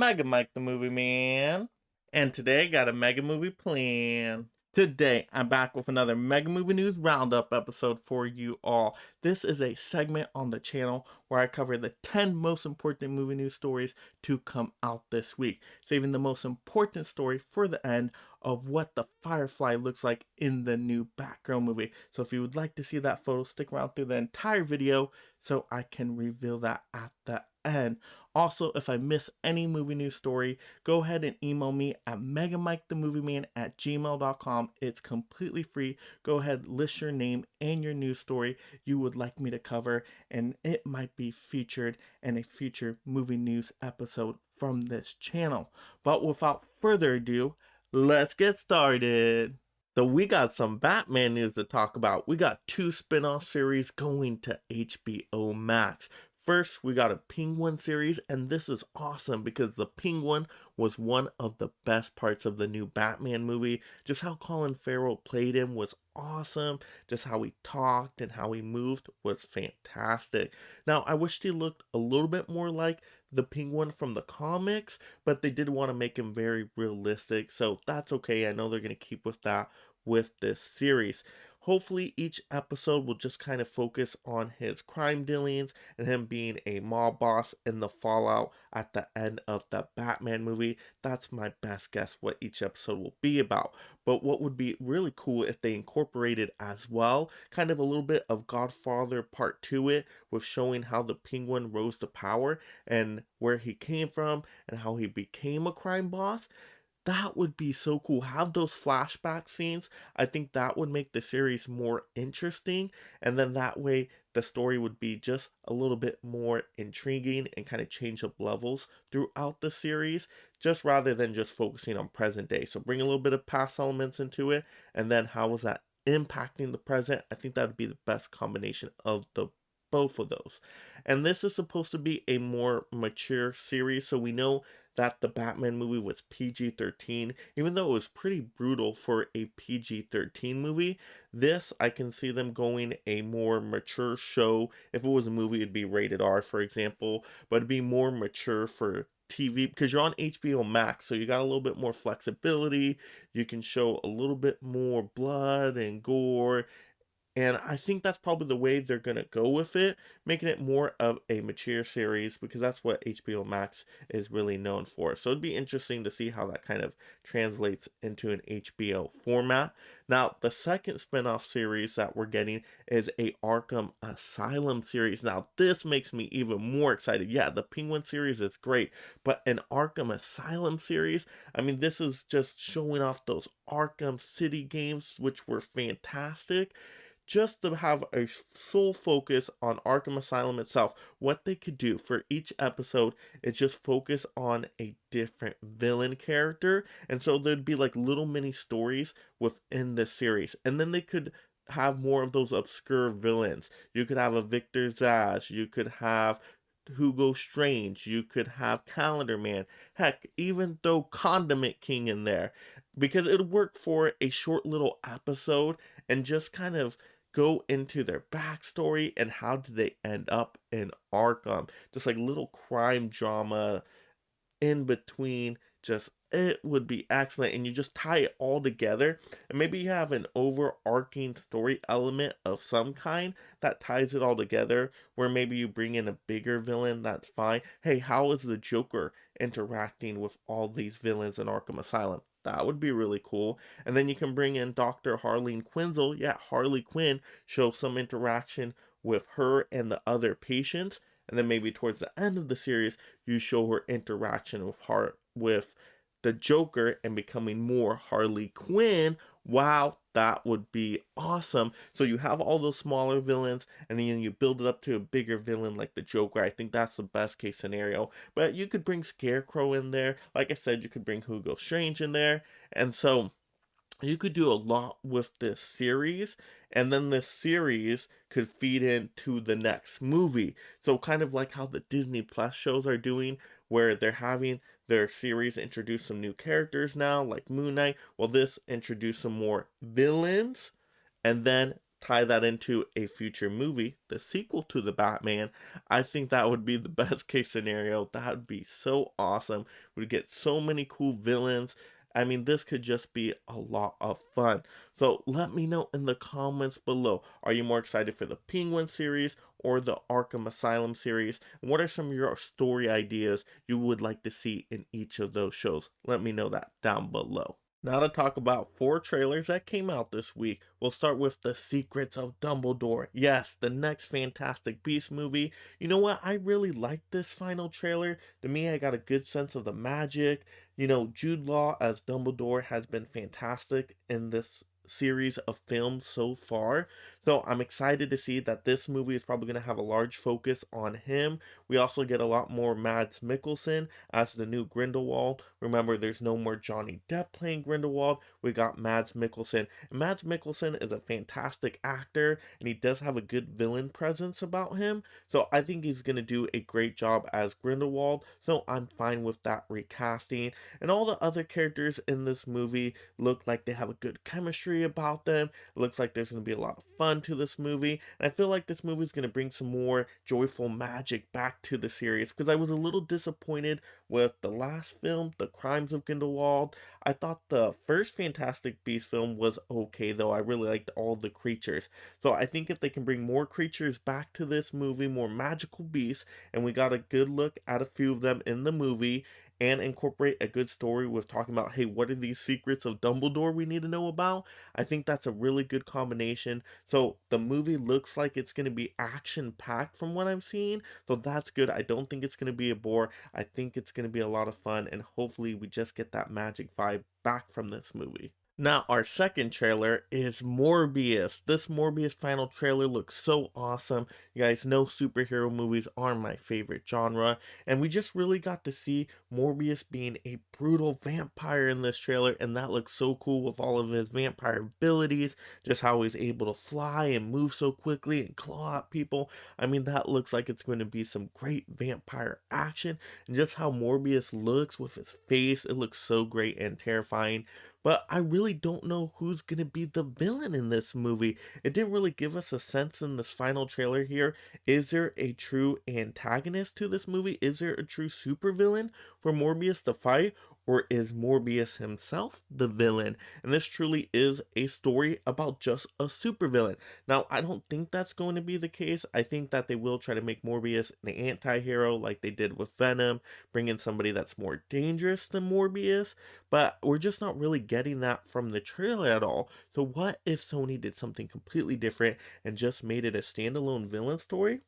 Mega Mike the Movie Man. And today got a mega movie plan. Today I'm back with another Mega Movie News Roundup episode for you all. This is a segment on the channel where I cover the 10 most important movie news stories to come out this week, saving the most important story for the end of what the Firefly looks like in the new Batgirl movie. So if you would like to see that photo, stick around through the entire video so I can reveal that at the end. Also, if I miss any movie news story, go ahead and email me at megamikethemovieman@gmail.com. It's completely free. Go ahead, list your name and your news story you would like me to cover, and it might be featured in a future movie news episode from this channel. But without further ado, let's get started. So we got some Batman news to talk about. We got 2 spin-off series going to HBO Max. First, we got a Penguin series, and this is awesome because the Penguin was one of the best parts of the new Batman movie. Just how Colin Farrell played him was awesome. Just how he talked and how he moved was fantastic. Now, I wish he looked a little bit more like the Penguin from the comics, but they did want to make him very realistic, so that's okay. I know they're going to keep with that with this series. Hopefully each episode will just kind of focus on his crime dealings and him being a mob boss and the fallout at the end of the Batman movie. That's my best guess what each episode will be about. But what would be really cool if they incorporated as well kind of a little bit of Godfather Part 2 it, with showing how the Penguin rose to power and where he came from and how he became a crime boss. That would be so cool. Have those flashback scenes. I think that would make the series more interesting. And then that way the story would be just a little bit more intriguing and kind of change up levels throughout the series, just rather than just focusing on present day. So bring a little bit of past elements into it. And then how was that impacting the present? I think that would be the best combination of the both of those. And this is supposed to be a more mature series, so we know that the Batman movie was PG-13, even though it was pretty brutal for a PG-13 movie. This, I can see them going a more mature show. If it was a movie, it'd be rated R, for example, but it'd be more mature for TV because you're on HBO Max, so you got a little bit more flexibility. You can show a little bit more blood and gore, and I think that's probably the way they're going to go with it, making it more of a mature series because that's what HBO Max is really known for. So it'd be interesting to see how that kind of translates into an HBO format. Now, the second spin-off series that we're getting is a Arkham Asylum series. Now, this makes me even more excited. Yeah, the Penguin series is great, but an Arkham Asylum series, I mean, this is just showing off those Arkham City games, which were fantastic, just to have a sole focus on Arkham Asylum itself. What they could do for each episode is just focus on a different villain character. And so there'd be like little mini stories within the series. And then they could have more of those obscure villains. You could have a Victor Zsasz, you could have Hugo Strange, you could have Calendar Man, heck, even throw Condiment King in there, because it would work for a short little episode and just kind of go into their backstory and how did they end up in Arkham. Just like little crime drama in between. Just it would be excellent, and you just tie it all together, and maybe you have an overarching story element of some kind that ties it all together, where maybe you bring in a bigger villain. That's fine. Hey, how is the Joker interacting with all these villains in Arkham Asylum? That would be really cool. And then you can bring in Dr. Harleen Quinzel. Yeah, Harley Quinn, show some interaction with her and the other patients. And then maybe towards the end of the series, you show her interaction with the Joker and becoming more Harley Quinn. Wow, that would be awesome. So you have all those smaller villains, and then you build it up to a bigger villain like the Joker. I think that's the best case scenario. But you could bring Scarecrow in there. Like I said, you could bring Hugo Strange in there. And so you could do a lot with this series, and then this series could feed into the next movie. So kind of like how the Disney Plus shows are doing, where they're having their series introduce some new characters now, like Moon Knight. Well, this introduce some more villains, and then tie that into a future movie, the sequel to the Batman, I think that would be the best case scenario. That would be so awesome. We'd get so many cool villains. I mean, this could just be a lot of fun. So let me know in the comments below. Are you more excited for the Penguin series or the Arkham Asylum series? And what are some of your story ideas you would like to see in each of those shows? Let me know that down below. Now to talk about 4 trailers that came out this week. We'll start with The Secrets of Dumbledore. Yes, the next Fantastic Beasts movie. You know what? I really liked this final trailer. To me, I got a good sense of the magic. Jude Law as Dumbledore has been fantastic in this series of films so far. So I'm excited to see that this movie is probably going to have a large focus on him. We also get a lot more Mads Mikkelsen as the new Grindelwald. Remember, there's no more Johnny Depp playing Grindelwald. We got Mads Mikkelsen. And Mads Mikkelsen is a fantastic actor, and he does have a good villain presence about him. So I think he's going to do a great job as Grindelwald. So I'm fine with that recasting. And all the other characters in this movie look like they have a good chemistry about them. It looks like there's going to be a lot of fun to this movie. And I feel like this movie is going to bring some more joyful magic back to the series, because I was a little disappointed with the last film, The Crimes of Grindelwald. I thought the first Fantastic Beasts film was okay, though. I really liked all the creatures. So I think if they can bring more creatures back to this movie, more magical beasts, and we got a good look at a few of them in the movie, and incorporate a good story with talking about, hey, what are these secrets of Dumbledore we need to know about? I think that's a really good combination. So the movie looks like it's going to be action packed from what I'm seeing. So that's good. I don't think it's going to be a bore. I think it's going to be a lot of fun, and hopefully we just get that magic vibe back from this movie. Now, our second trailer is Morbius. This Morbius final trailer looks so awesome. You guys know superhero movies are my favorite genre, and we just really got to see Morbius being a brutal vampire in this trailer, and that looks so cool with all of his vampire abilities, just how he's able to fly and move so quickly and claw at people. I mean, that looks like it's going to be some great vampire action, and just how Morbius looks with his face, it looks so great and terrifying. But I really don't know who's going to be the villain in this movie. It didn't really give us a sense in this final trailer here. Is there a true antagonist to this movie? Is there a true supervillain for Morbius to fight? Or is Morbius himself the villain? And this truly is a story about just a supervillain. Now, I don't think that's going to be the case. I think that they will try to make Morbius an anti-hero like they did with Venom, bring in somebody that's more dangerous than Morbius, but we're just not really getting that from the trailer at all. So what if Sony did something completely different and just made it a standalone villain story?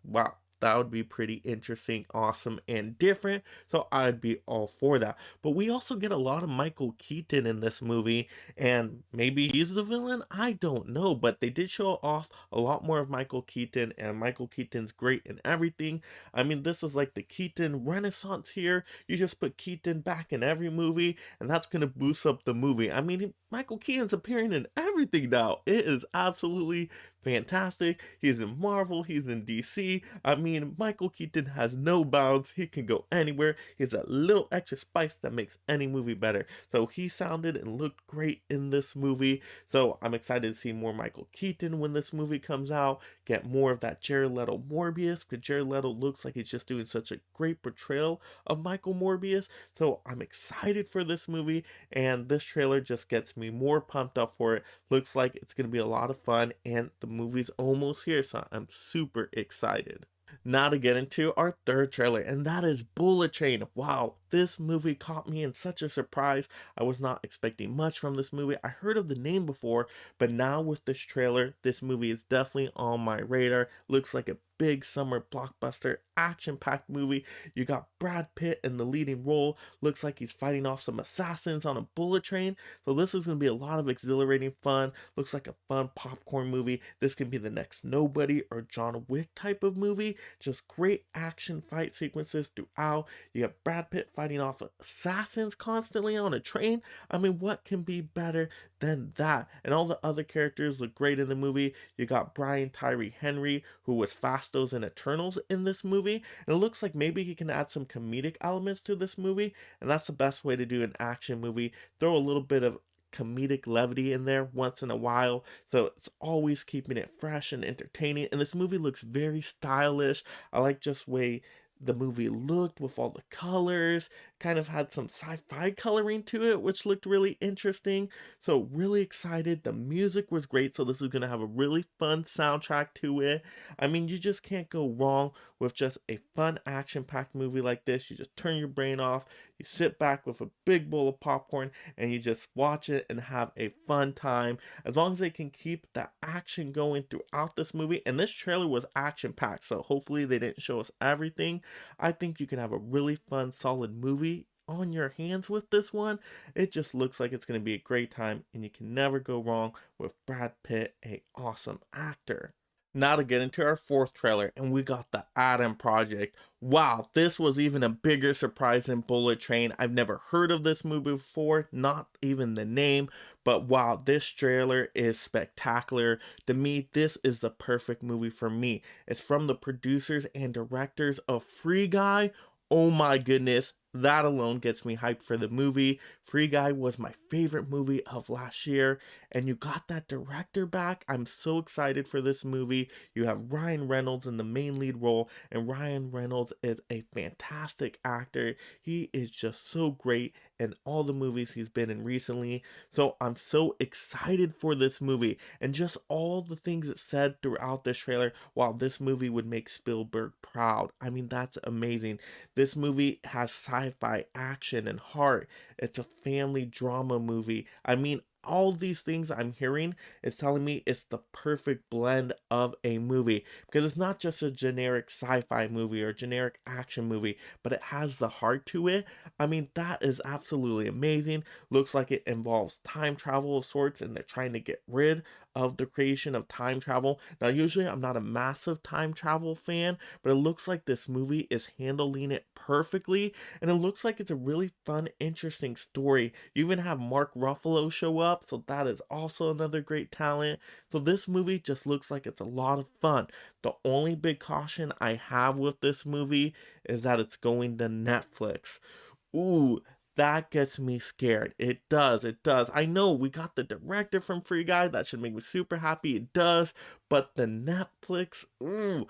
Wow, that would be pretty interesting, awesome, and different. So I'd be all for that. But we also get a lot of Michael Keaton in this movie, and maybe he's the villain. I don't know, but they did show off a lot more of Michael Keaton, and Michael Keaton's great in everything. I mean, this is like the Keaton Renaissance here. You just put Keaton back in every movie, and that's gonna boost up the movie. I mean, Michael Keaton's appearing in everything now. It is absolutely fantastic. He's in Marvel, he's in DC. I mean, Michael Keaton has no bounds. He can go anywhere. He's a little extra spice that makes any movie better. So he sounded and looked great in this movie. So I'm excited to see more Michael Keaton when this movie comes out. Get more of that Jared Leto Morbius, because Jared Leto looks like he's just doing such a great portrayal of Michael Morbius. So I'm excited for this movie, and this trailer just gets me more pumped up for it. Looks like it's going to be a lot of fun, and the movie's almost here, so I'm super excited. Now to get into our third trailer, and that is Bullet Train. Wow, this movie caught me in such a surprise. I was not expecting much from this movie. I heard of the name before, but now with this trailer, this movie is definitely on my radar. Looks like a big summer blockbuster, action-packed movie. You got Brad Pitt in the leading role. Looks like he's fighting off some assassins on a bullet train. So this is going to be a lot of exhilarating fun. Looks like a fun popcorn movie. This could be the next Nobody or John Wick type of movie. Just great action fight sequences throughout. You got Brad Pitt fighting off assassins constantly on a train. I mean, what can be better than that? And all the other characters look great in the movie. You got Brian Tyree Henry, who was Fastos in Eternals in this movie. And it looks like maybe he can add some comedic elements to this movie. And that's the best way to do an action movie. Throw a little bit of comedic levity in there once in a while. So it's always keeping it fresh and entertaining. And this movie looks very stylish. I like just way the movie looked with all the colors, kind of had some sci-fi coloring to it, which looked really interesting. So really excited. The music was great. So this is going to have a really fun soundtrack to it. I mean, you just can't go wrong with just a fun action-packed movie like this. You just turn your brain off, you sit back with a big bowl of popcorn, and you just watch it and have a fun time. As long as they can keep the action going throughout this movie, and this trailer was action-packed, so hopefully they didn't show us everything. I think you can have a really fun, solid movie on your hands with this one. It just looks like it's going to be a great time, and you can never go wrong with Brad Pitt, a awesome actor. Now to get into our fourth trailer, and we got the Adam Project. Wow, this was even a bigger surprise than Bullet Train. I've never heard of this movie before, not even the name, but wow, this trailer is spectacular. To me, this is the perfect movie for me. It's from the producers and directors of Free Guy. Oh my goodness, that alone gets me hyped for the movie. Free Guy was my favorite movie of last year, and you got that director back. I'm so excited for this movie. You have Ryan Reynolds in the main lead role, and Ryan Reynolds is a fantastic actor. He is just so great in all the movies he's been in recently. So I'm so excited for this movie, and just all the things it said throughout this trailer. While this movie would make Spielberg proud. I mean, that's amazing. This movie has sci-fi action and heart. It's a family drama movie. I mean, all these things I'm hearing is telling me it's the perfect blend of a movie, because it's not just a generic sci-fi movie or generic action movie, but it has the heart to it. I mean, that is absolutely amazing. Looks like it involves time travel of sorts, and they're trying to get rid of the creation of time travel. Now, usually I'm not a massive time travel fan, but it looks like this movie is handling it perfectly, and it looks like it's a really fun, interesting story. You even have Mark Ruffalo show up, so that is also another great talent. So this movie just looks like it's a lot of fun. The only big caution I have with this movie is that it's going to Netflix. Ooh, that gets me scared. It does. It does. I know we got the director from Free Guy. That should make me super happy. It does. But the Netflix, ooh,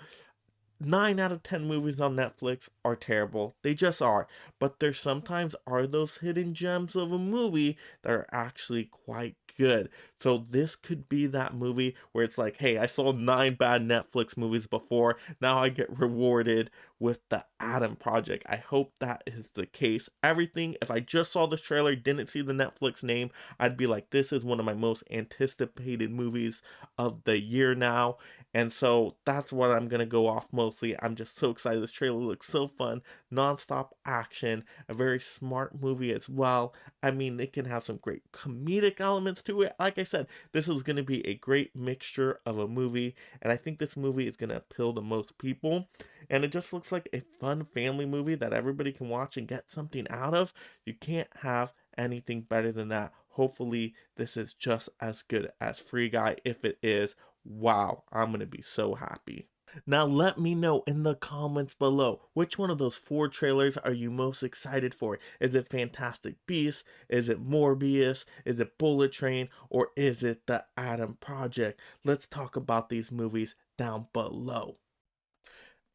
9 out of 10 movies on Netflix are terrible. They just are. But there sometimes are those hidden gems of a movie that are actually quite good. So this could be that movie where it's like, hey, I saw 9 bad Netflix movies before. Now I get rewarded with the Adam Project. I hope that is the case. Everything, if I just saw this trailer, didn't see the Netflix name, I'd be like, this is one of my most anticipated movies of the year now. And so that's what I'm going to go off mostly. I'm just so excited. This trailer looks so fun. Non-stop action. A very smart movie as well. I mean, it can have some great comedic elements to it. Like I said, this is going to be a great mixture of a movie. And I think this movie is going to appeal to most people. And it just looks like a fun family movie that everybody can watch and get something out of. You can't have anything better than that. Hopefully, this is just as good as Free Guy. If it is, wow, I'm going to be so happy. Now, let me know in the comments below, which one of those 4 trailers are you most excited for? Is it Fantastic Beasts? Is it Morbius? Is it Bullet Train? Or is it the Adam Project? Let's talk about these movies down below.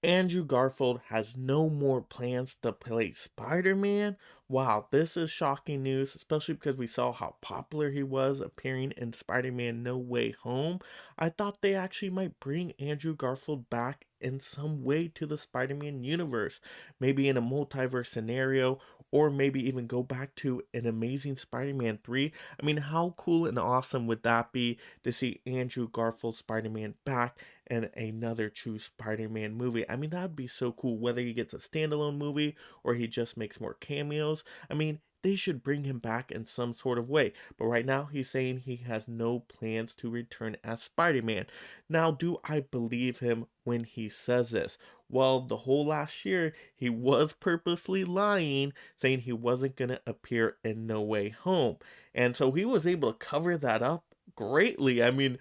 Andrew Garfield has no more plans to play Spider-Man. Wow, this is shocking news, especially because we saw how popular he was appearing in Spider-Man No Way Home. I thought they actually might bring Andrew Garfield back in some way to the Spider-Man universe, maybe in a multiverse scenario, or maybe even go back to an Amazing Spider-Man 3. I mean, how cool and awesome would that be to see Andrew Garfield Spider-Man back in another true Spider-Man movie? I mean, that would be so cool, whether he gets a standalone movie or he just makes more cameos. I mean, they should bring him back in some sort of way. But right now, he's saying he has no plans to return as Spider-Man. Now, do I believe him when he says this? Well, the whole last year, he was purposely lying, saying he wasn't going to appear in No Way Home. And so he was able to cover that up greatly. I mean,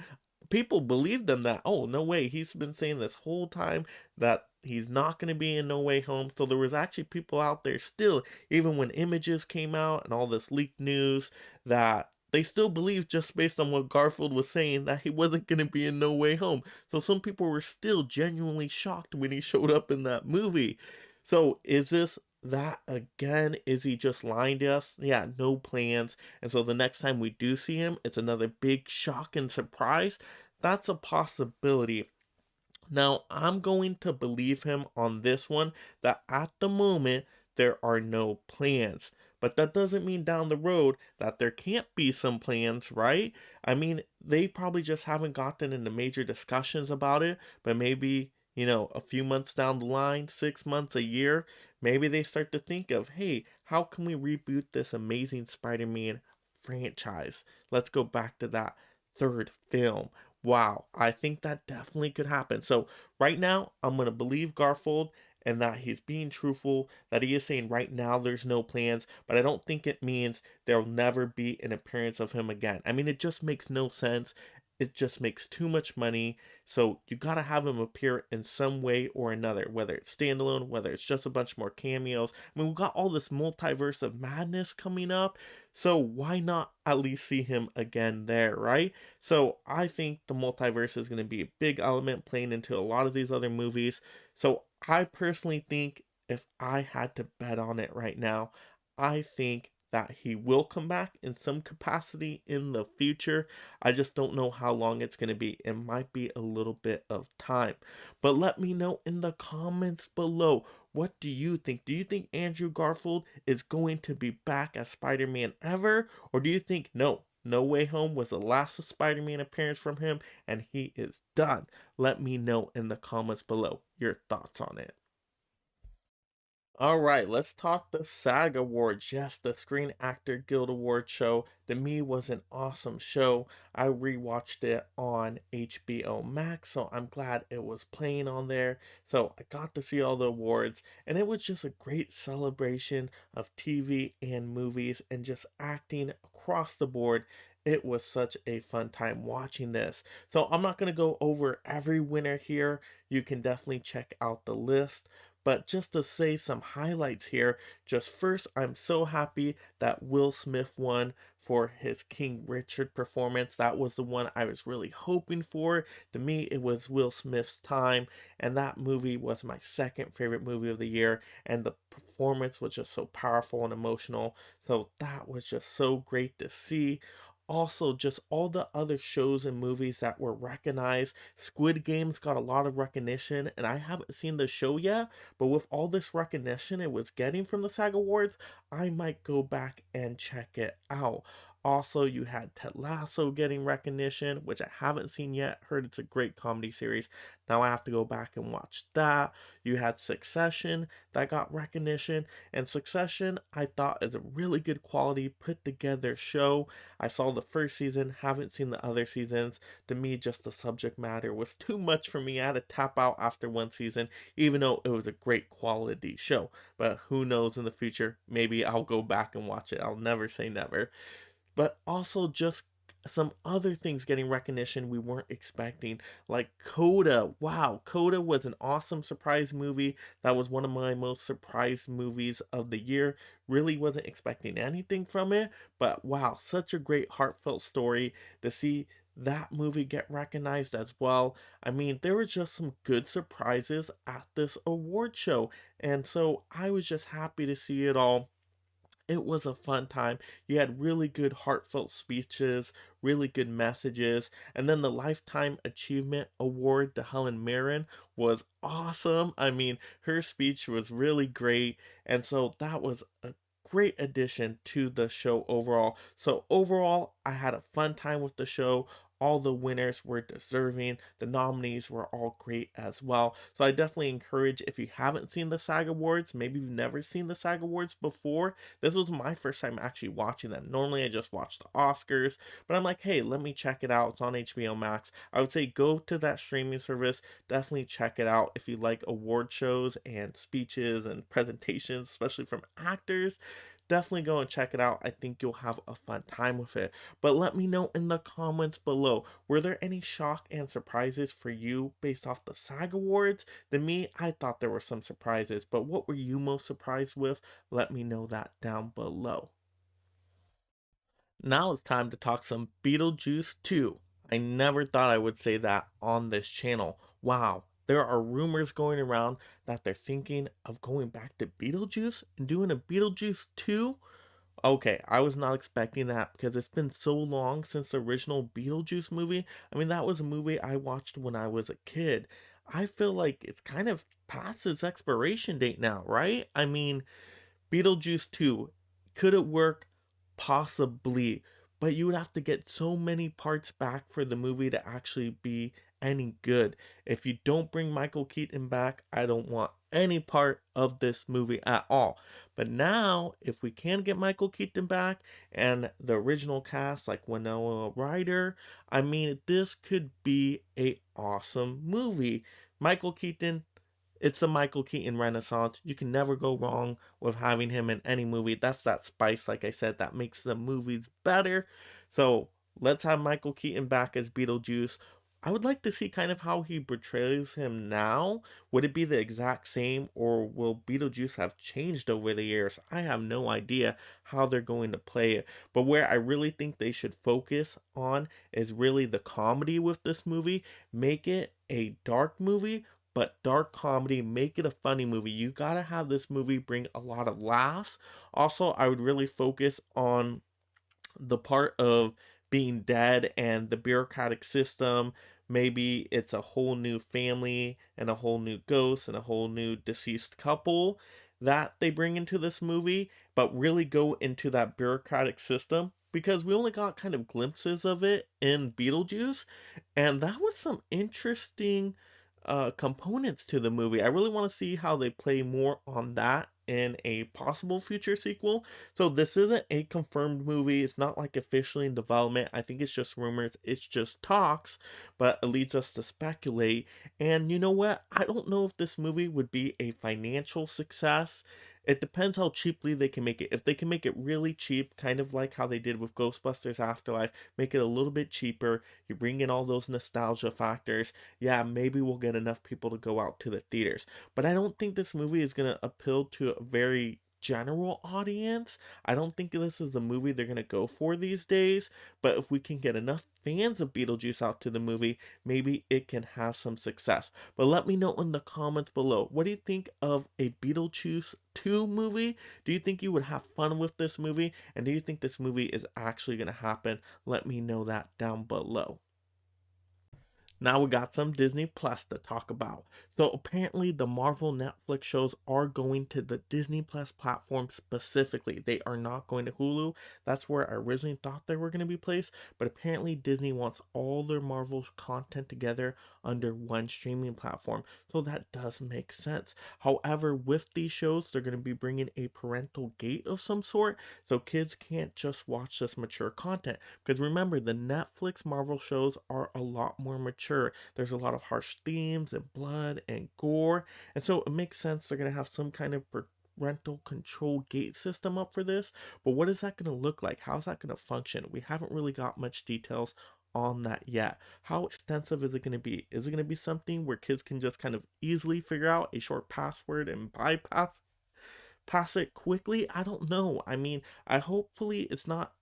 people believed him that, oh, no way, he's been saying this whole time that he's not going to be in No Way Home. So there was actually people out there still, even when images came out and all this leaked news, that they still believed just based on what Garfield was saying that he wasn't going to be in No Way Home. So some people were still genuinely shocked when he showed up in that movie. So is this that again? Is he just lying to us? Yeah, no plans. And so the next time we do see him, it's another big shock and surprise. That's a possibility. Now, I'm going to believe him on this one that at the moment there are no plans. But that doesn't mean down the road that there can't be some plans, right? I mean, they probably just haven't gotten into major discussions about it, but maybe, a few months down the line, 6 months, a year, maybe they start to think of, hey, how can we reboot this amazing Spider Man franchise? Let's go back to that third film. Wow, I think that definitely could happen. So right now, I'm gonna believe Garfield and that he's being truthful, that he is saying right now there's no plans, but I don't think it means there'll never be an appearance of him again. I mean, it just makes no sense. It just makes too much money. So you gotta have him appear in some way or another, whether it's standalone, whether it's just a bunch more cameos. I mean, we've got all this multiverse of madness coming up. So why not at least see him again there, right? So I think the multiverse is going to be a big element playing into a lot of these other movies. So I personally think if I had to bet on it right now, I think that he will come back in some capacity in the future. I just don't know how long it's going to be. It might be a little bit of time. But let me know in the comments below. What do you think? Do you think Andrew Garfield is going to be back as Spider Man ever? Or do you think no? No Way Home was the last Spider Man appearance from him and he is done? Let me know in the comments below your thoughts on it. All right, let's talk the SAG Awards. Yes, the Screen Actor Guild Award show. To me, was an awesome show. I rewatched it on HBO Max, so I'm glad it was playing on there. So I got to see all the awards, and it was just a great celebration of TV and movies and just acting across the board. It was such a fun time watching this. So I'm not going to go over every winner here. You can definitely check out the list. But just to say some highlights here, just first, I'm so happy that Will Smith won for his King Richard performance. That was the one I was really hoping for. To me, it was Will Smith's time, and that movie was my second favorite movie of the year, and the performance was just so powerful and emotional. So that was just so great to see. Also, just all the other shows and movies that were recognized. Squid Games got a lot of recognition, and I haven't seen the show yet, but with all this recognition it was getting from the SAG Awards, I might go back and check it out. Also, you had Ted Lasso getting recognition, which I haven't seen yet. Heard it's a great comedy series. Now I have to go back and watch that. You had Succession that got recognition, and Succession I thought is a really good quality put together show. I saw the first season, haven't seen the other seasons. To me, just the subject matter was too much for me. I had to tap out after one season, even though it was a great quality show. But who knows in the future? Maybe I'll go back and watch it. I'll never say never. But also just some other things getting recognition we weren't expecting, like Coda. Wow, Coda was an awesome surprise movie. That was one of my most surprised movies of the year. Really wasn't expecting anything from it, but wow, such a great heartfelt story to see that movie get recognized as well. I mean, there were just some good surprises at this award show, and so I was just happy to see it all. It was a fun time. You had really good heartfelt speeches, really good messages, and then the Lifetime Achievement Award to Helen Mirren was awesome. I mean, her speech was really great, and so that was a great addition to the show overall. So overall, I had a fun time with the show. All the winners were deserving. The nominees were all great as well. So I definitely encourage, if you haven't seen the SAG Awards, maybe you've never seen the SAG Awards before, this was my first time actually watching them. Normally I just watch the Oscars, but I'm like, hey, let me check it out. It's on HBO Max. I would say go to that streaming service. Definitely check it out if you like award shows and speeches and presentations, especially from actors. Definitely go and check it out. I think you'll have a fun time with it. But let me know in the comments below. Were there any shock and surprises for you based off the SAG Awards? To me, I thought there were some surprises, but what were you most surprised with? Let me know that down below. Now it's time to talk some Beetlejuice 2. I never thought I would say that on this channel. Wow, there are rumors going around that they're thinking of going back to Beetlejuice and doing a Beetlejuice 2. Okay, I was not expecting that because it's been so long since the original Beetlejuice movie. I mean, that was a movie I watched when I was a kid. I feel like it's kind of past its expiration date now, right? I mean, Beetlejuice 2, could it work? Possibly. But you would have to get so many parts back for the movie to actually be any good. If you don't bring Michael Keaton back, I don't want any part of this movie at all. But now, if we can get Michael Keaton back and the original cast like Winona Ryder, I mean, this could be a awesome movie. Michael Keaton, it's the Michael Keaton Renaissance. You can never go wrong with having him in any movie. That's that spice, like I said, that makes the movies better. So let's have Michael Keaton back as Beetlejuice. I would like to see kind of how he portrays him now. Would it be the exact same, or will Beetlejuice have changed over the years? I have no idea how they're going to play it. But where I really think they should focus on is really the comedy with this movie. Make it a dark movie, but dark comedy, make it a funny movie. You gotta have this movie bring a lot of laughs. Also, I would really focus on the part of being dead and the bureaucratic system. Maybe it's a whole new family and a whole new ghost and a whole new deceased couple that they bring into this movie, but really go into that bureaucratic system because we only got kind of glimpses of it in Beetlejuice, and that was some interesting components to the movie. I really want to see how they play more on that in a possible future sequel. So this isn't a confirmed movie. It's not like officially in development. I think it's just rumors. It's just talks, but it leads us to speculate. And you know what? I don't know if this movie would be a financial success. It depends how cheaply they can make it. If they can make it really cheap, kind of like how they did with Ghostbusters Afterlife, make it a little bit cheaper, you bring in all those nostalgia factors, yeah, maybe we'll get enough people to go out to the theaters. But I don't think this movie is going to appeal to a very general audience. I don't think this is the movie they're going to go for these days. But if we can get enough fans of Beetlejuice out to the movie, maybe it can have some success. But let me know in the comments below. What do you think of a Beetlejuice 2 movie? Do you think you would have fun with this movie? And do you think this movie is actually going to happen? Let me know that down below. Now we got some Disney Plus to talk about. So apparently the Marvel Netflix shows are going to the Disney Plus platform specifically. They are not going to Hulu. That's where I originally thought they were going to be placed, but apparently Disney wants all their Marvel content together under one streaming platform. So that does make sense. However, with these shows, they're going to be bringing a parental gate of some sort, so kids can't just watch this mature content. Because remember, the Netflix Marvel shows are a lot more mature. There's a lot of harsh themes and blood and gore. And so it makes sense they're going to have some kind of parental control gate system up for this. But what is that going to look like? How's that going to function? We haven't really got much details on that yet. How extensive is it going to be? Is it going to be something where kids can just kind of easily figure out a short password and bypass pass it quickly? I don't know. I mean, I hopefully it's not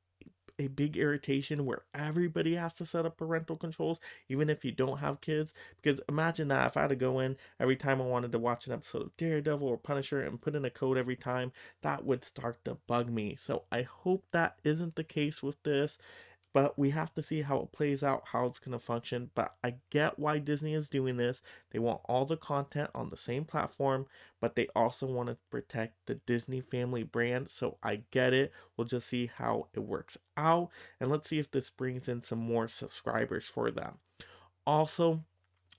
a big irritation where everybody has to set up parental controls, even if you don't have kids. Because imagine that if I had to go in every time I wanted to watch an episode of Daredevil or Punisher and put in a code every time, that would start to bug me. So I hope that isn't the case with this, but we have to see how it plays out, how it's going to function. But I get why Disney is doing this. They want all the content on the same platform, but they also want to protect the Disney family brand. So I get it. We'll just see how it works out. And let's see if this brings in some more subscribers for them. Also,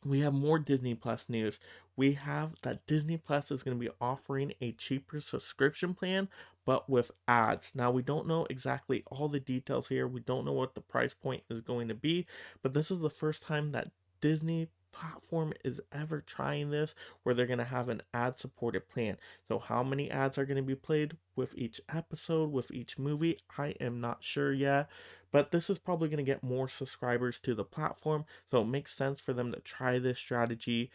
we have more Disney Plus news. We have that Disney Plus is going to be offering a cheaper subscription plan, but with ads. Now, we don't know exactly all the details here. We don't know what the price point is going to be, but this is the first time that Disney platform is ever trying this where they're going to have an ad supported plan. So how many ads are going to be played with each episode, with each movie, I am not sure yet, but this is probably going to get more subscribers to the platform, so it makes sense for them to try this strategy.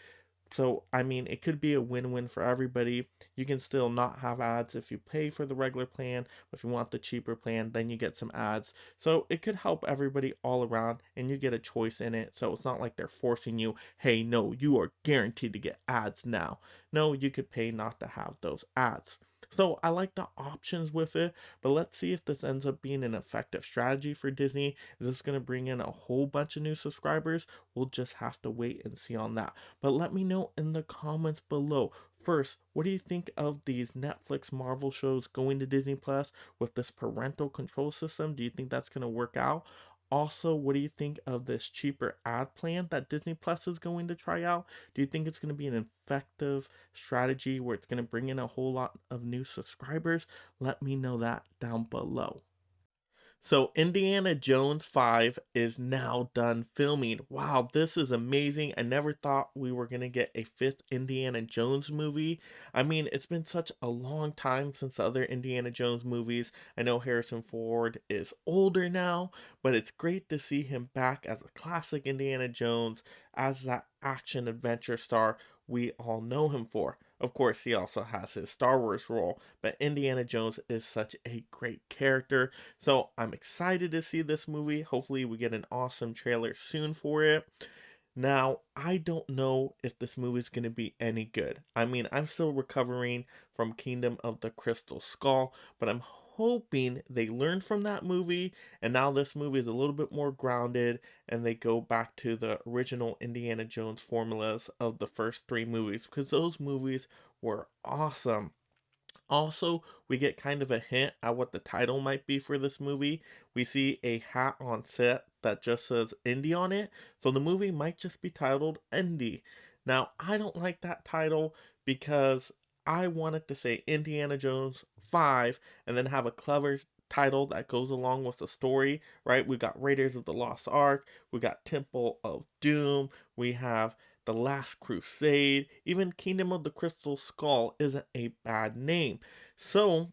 So, I mean, it could be a win win for everybody. You can still not have ads if you pay for the regular plan, but if you want the cheaper plan, then you get some ads. So, it could help everybody all around, and you get a choice in it. So, it's not like they're forcing you, hey, no, you are guaranteed to get ads now. No, you could pay not to have those ads. So I like the options with it, but let's see if this ends up being an effective strategy for Disney. Is this going to bring in a whole bunch of new subscribers? We'll just have to wait and see on that. But let me know in the comments below. First, what do you think of these Netflix Marvel shows going to Disney Plus with this parental control system? Do you think that's going to work out? Also, what do you think of this cheaper ad plan that Disney Plus is going to try out? Do you think it's going to be an effective strategy where it's going to bring in a whole lot of new subscribers? Let me know that down below. So, Indiana Jones 5 is now done filming. Wow, this is amazing. I never thought we were going to get a fifth Indiana Jones movie. I mean, it's been such a long time since the other Indiana Jones movies. I know Harrison Ford is older now, but it's great to see him back as a classic Indiana Jones, as that action adventure star we all know him for. Of course, he also has his Star Wars role, but Indiana Jones is such a great character. So I'm excited to see this movie. Hopefully, we get an awesome trailer soon for it. Now, I don't know if this movie is going to be any good. I mean, I'm still recovering from Kingdom of the Crystal Skull, but I'm hoping they learn from that movie and now this movie is a little bit more grounded and they go back to the original Indiana Jones formulas of the first three movies because those movies were awesome. Also, we get kind of a hint at what the title might be for this movie. We see a hat on set that just says Indy on it, so the movie might just be titled Indy. Now, I don't like that title because I wanted to say Indiana Jones 5 and then have a clever title that goes along with the story, right? We got Raiders of the Lost Ark, we got Temple of Doom, we have the Last Crusade, even Kingdom of the Crystal Skull isn't a bad name. So,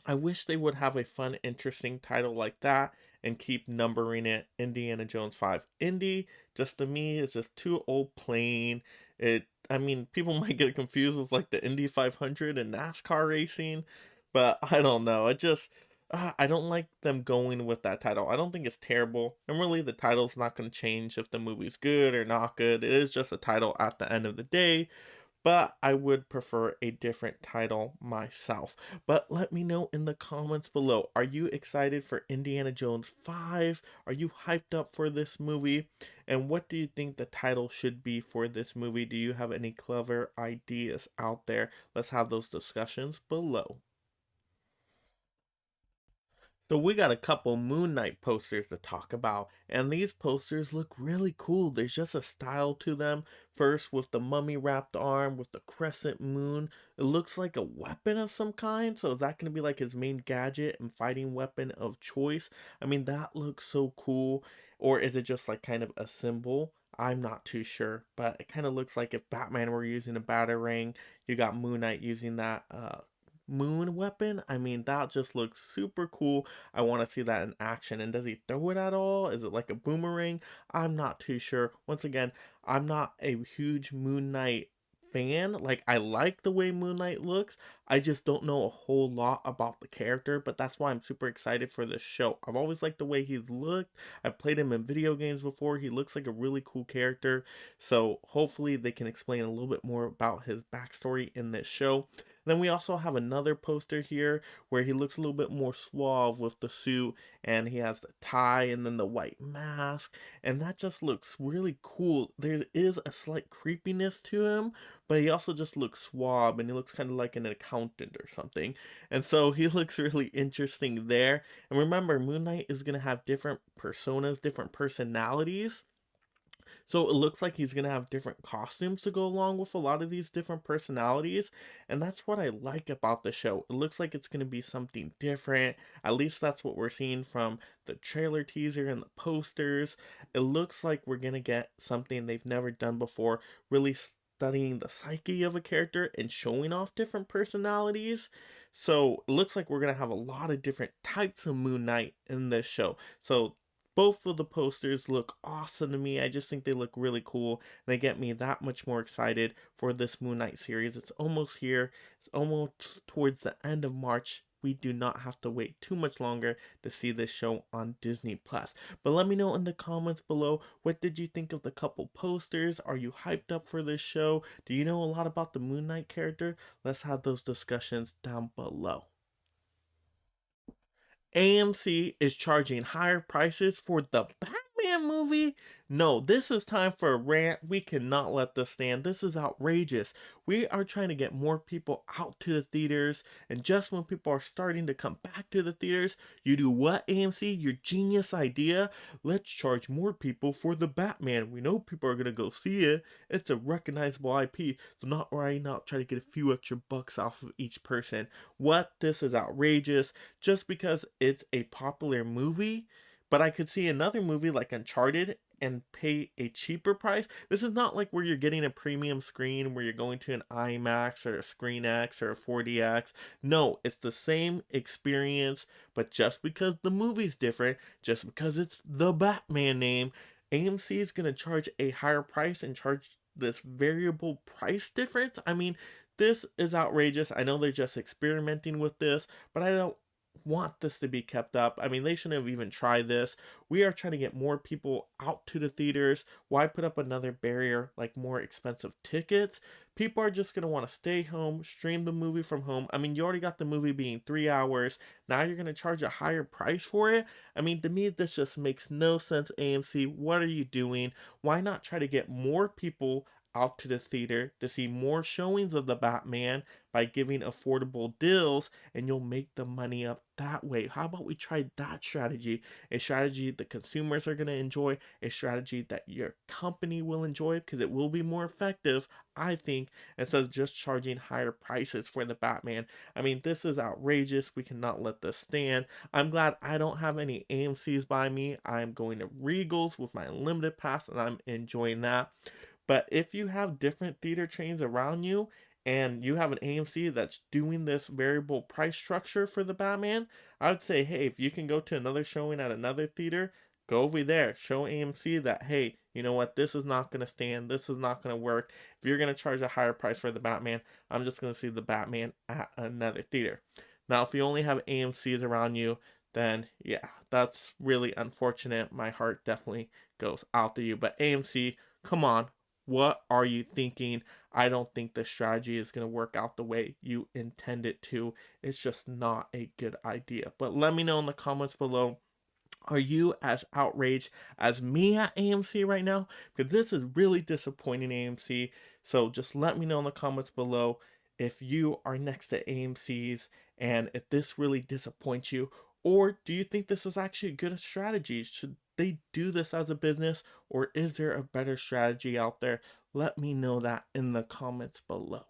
I wish they would have a fun, interesting title like that and keep numbering it Indiana Jones 5. Indy, just to me, is just too old plain. I mean, people might get confused with like the Indy 500 and NASCAR racing, but I don't know. I don't like them going with that title. I don't think it's terrible. And really, the title's not going to change if the movie's good or not good. It is just a title at the end of the day, but I would prefer a different title myself. But let me know in the comments below. Are you excited for Indiana Jones 5? Are you hyped up for this movie? And what do you think the title should be for this movie? Do you have any clever ideas out there? Let's have those discussions below. So we got a couple Moon Knight posters to talk about, and these posters look really cool. There's just a style to them. First with the mummy wrapped arm with the crescent moon. It looks like a weapon of some kind. So is that going to be like his main gadget and fighting weapon of choice? I mean, that looks so cool. Or is it just like kind of a symbol? I'm not too sure, but it kind of looks like if Batman were using a batarang, you got Moon Knight using that moon weapon. I mean, that just looks super cool. I want to see that in action. And does he throw it at all? Is it like a boomerang? I'm not too sure. Once again, I'm not a huge Moon Knight fan. Like, I like the way Moon Knight looks. I just don't know a whole lot about the character, but that's why I'm super excited for this show. I've always liked the way he's looked. I've played him in video games before. He looks like a really cool character. So hopefully they can explain a little bit more about his backstory in this show. Then we also have another poster here where he looks a little bit more suave with the suit and he has the tie and then the white mask, and that just looks really cool. There is a slight creepiness to him, but he also just looks suave and he looks kind of like an accountant or something. And so he looks really interesting there. And remember, Moon Knight is going to have different personas, different personalities. So it looks like he's going to have different costumes to go along with a lot of these different personalities. And that's what I like about the show. It looks like it's going to be something different. At least that's what we're seeing from the trailer teaser and the posters. It looks like we're going to get something they've never done before, really studying the psyche of a character and showing off different personalities. So it looks like we're going to have a lot of different types of Moon Knight in this show. So Both of the posters look awesome to me. I just think they look really cool. They get me that much more excited for this Moon Knight series. It's almost here. It's almost towards the end of March. We do not have to wait too much longer to see this show on Disney Plus. But let me know in the comments below, what did you think of the couple posters? Are you hyped up for this show? Do you know a lot about the Moon Knight character? Let's have those discussions down below. AMC is charging higher prices for the Batman movie? No, this is time for a rant. We cannot let this stand. This is outrageous. We are trying to get more people out to the theaters, and just when people are starting to come back to the theaters, you do what, AMC? Your genius idea? Let's charge more people for the Batman. We know people are going to go see it. It's a recognizable IP, so not right now try to get a few extra bucks off of each person. What? This is outrageous. Just because it's a popular movie, but I could see another movie like Uncharted and pay a cheaper price. This is not like where you're getting a premium screen where you're going to an IMAX or a Screen X or a 4DX. No, it's the same experience, but just because the movie's different, just because it's the Batman name, AMC is going to charge a higher price and charge this variable price difference. I mean, this is outrageous. I know they're just experimenting with this, but I don't want this to be kept up. I mean, they shouldn't have even tried this. We are trying to get more people out to the theaters. Why put up another barrier like more expensive tickets? People are just going to want to stay home, stream the movie from home. I mean, you already got the movie being 3 hours. Now you're going to charge a higher price for it? I mean, to me, this just makes no sense, AMC. What are you doing? Why not try to get more people out to the theater to see more showings of the Batman by giving affordable deals, and you'll make the money up that way? How about we try that strategy? A strategy the consumers are going to enjoy, a strategy that your company will enjoy because it will be more effective, I think, instead of just charging higher prices for the Batman. I mean, this is outrageous. We cannot let this stand. I'm glad I don't have any AMCs by me. I'm going to Regals with my limited pass, and I'm enjoying that. But if you have different theater chains around you and you have an AMC that's doing this variable price structure for the Batman, I would say, hey, if you can go to another showing at another theater, go over there. Show AMC that, hey, you know what, this is not going to stand. This is not going to work. If you're going to charge a higher price for the Batman, I'm just going to see the Batman at another theater. Now, if you only have AMCs around you, then yeah, that's really unfortunate. My heart definitely goes out to you. But AMC, come on, what are you thinking? I don't think the strategy is going to work out the way you intend it to. It's just not a good idea. But let me know in the comments below. Are you as outraged as me at AMC right now? Because this is really disappointing, AMC. So just let me know in the comments below if you are next to AMC's and if this really disappoints you. Or do you think this is actually a good strategy? Should they do this as a business, or is there a better strategy out there? Let me know that in the comments below.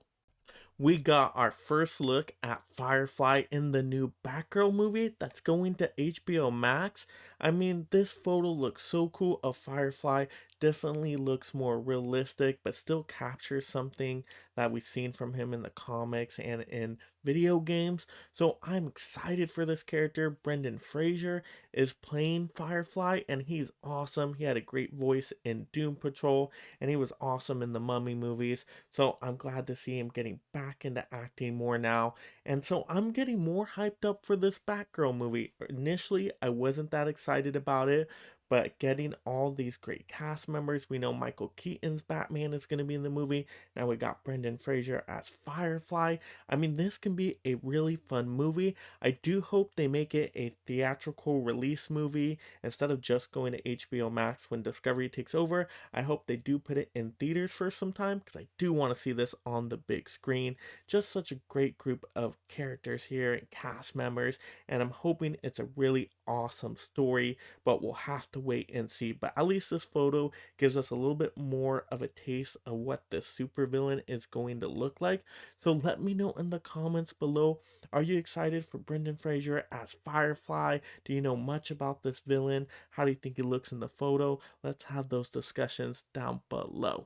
We got our first look at Firefly in the new Batgirl movie that's going to HBO Max. I mean, this photo looks so cool of Firefly. Definitely looks more realistic, but still captures something that we've seen from him in the comics and in video games. So I'm excited for this character. Brendan Fraser is playing Firefly, and he's awesome. He had a great voice in Doom Patrol, and he was awesome in the Mummy movies. So I'm glad to see him getting back into acting more now. And so I'm getting more hyped up for this Batgirl movie. Initially, I wasn't that excited about it, but getting all these great cast members, we know Michael Keaton's Batman is going to be in the movie. Now we got Brendan Fraser as Firefly. I mean, this can be a really fun movie. I do hope they make it a theatrical release movie instead of just going to HBO Max when Discovery takes over. I hope they do put it in theaters for some time because I do want to see this on the big screen. Just such a great group of characters here and cast members, and I'm hoping it's a really awesome story, but we'll have to wait and see. But at least this photo gives us a little bit more of a taste of what this supervillain is going to look like. So let me know in the comments below. Are you excited for Brendan Fraser as Firefly? Do you know much about this villain? How do you think he looks in the photo? Let's have those discussions down below.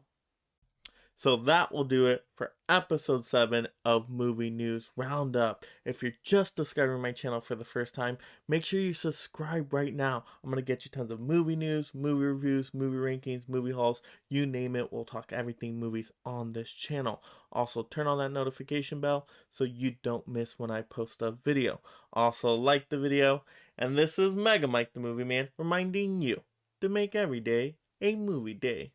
So that will do it for episode 7 of Movie News Roundup. If you're just discovering my channel for the first time, make sure you subscribe right now. I'm going to get you tons of movie news, movie reviews, movie rankings, movie hauls, you name it. We'll talk everything movies on this channel. Also, turn on that notification bell so you don't miss when I post a video. Also, like the video. And this is Mega Mike the Movie Man reminding you to make every day a movie day.